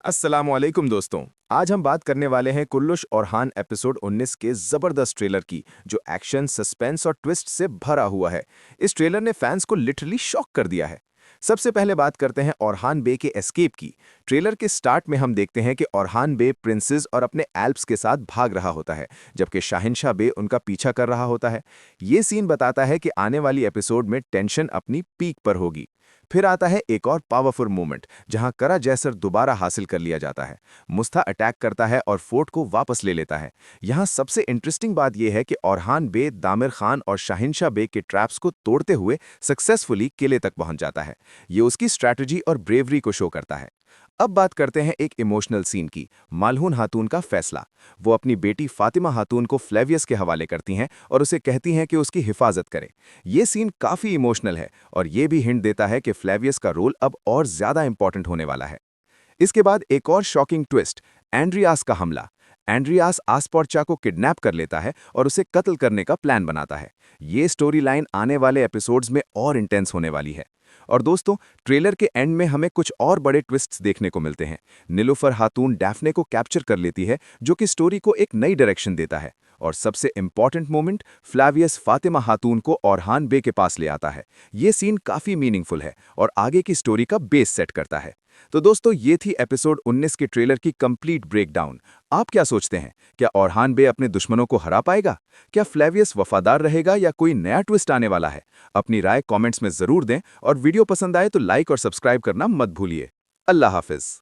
अस्सलामुअलैकुम दोस्तों। आज हम बात करने वाले हैं कुल्लुश और हान एपिसोड 19 के जबरदस्त ट्रेलर की, जो एक्शन, सस्पेंस और ट्विस्ट से भरा हुआ है। इस ट्रेलर ने फैंस को लिटरली शॉक कर दिया है। सबसे पहले बात करते हैं औरहान बे के एस्केप की। ट्रेलर के स्टार्ट में हम देखते हैं कि औरहान बे प्रिंसेस और अपने एल्प्स के साथ भाग रहा होता है, जबकि शाहिनशाह बे उनका पीछा कर रहा होता है। ये सीन बताता है कि आने वाली एपिसोड में टेंशन अपनी पीक पर होगी। फिर आता है एक और पावरफुल मोमेंट, जहां करा जैसर दोबारा हासिल कर लिया जाता है। मुस्ता अटैक करता है और फोर्ट को वापस ले लेता है। यहाँ सबसे इंटरेस्टिंग बात यह है कि औरहान बे दामिर खान और शाहिनशाह बे के ट्रैप्स को तोड़ते हुए सक्सेसफुली किले तक पहुंच जाता है। ये उसकी स्ट्रैटेजी और ब्रेवरी को शो करता है। अब बात करते हैं एक इमोशनल सीन की, मालहून हातून का फैसला। वो अपनी बेटी फातिमा हातून को फ्लेवियस के हवाले करती हैं और उसे कहती हैं कि उसकी हिफाजत करे। ये सीन काफी इमोशनल है और ये भी हिंट देता है कि फ्लेवियस का रोल अब और ज्यादा इंपॉर्टेंट होने वाला है। इसके बाद एक और शॉकिंग ट्विस्ट, एंड्रियास का हमला। एंड्रियास आसपोर्चा को किडनैप कर लेता है और उसे कत्ल करने का प्लान बनाता है। ये स्टोरी लाइन आने वाले एपिसोड्स में और इंटेंस होने वाली है। और दोस्तों, ट्रेलर के एंड में हमें कुछ और बड़े ट्विस्ट्स देखने को मिलते हैं। निलुफर हातून डैफ्ने को कैप्चर कर लेती है, जो कि स्टोरी को एक नई डायरेक्शन देता है। और सबसे इंपॉर्टेंट मोमेंट, फ्लावियस फातिमा हातून को औरहान बे के पास ले आता है। ये सीन काफी मीनिंगफुल है और आगे की स्टोरी का बेस सेट करता है। तो दोस्तों, ये थी एपिसोड 19 के ट्रेलर की कंप्लीट ब्रेकडाउन। आप क्या सोचते हैं? क्या औरहान बे अपने दुश्मनों को हरा पाएगा? क्या फ्लेवियस वफादार रहेगा या कोई नया ट्विस्ट आने वाला है? अपनी राय कमेंट्स में जरूर दें और वीडियो पसंद आए तो लाइक और सब्सक्राइब करना मत भूलिए। अल्लाह हाफिज।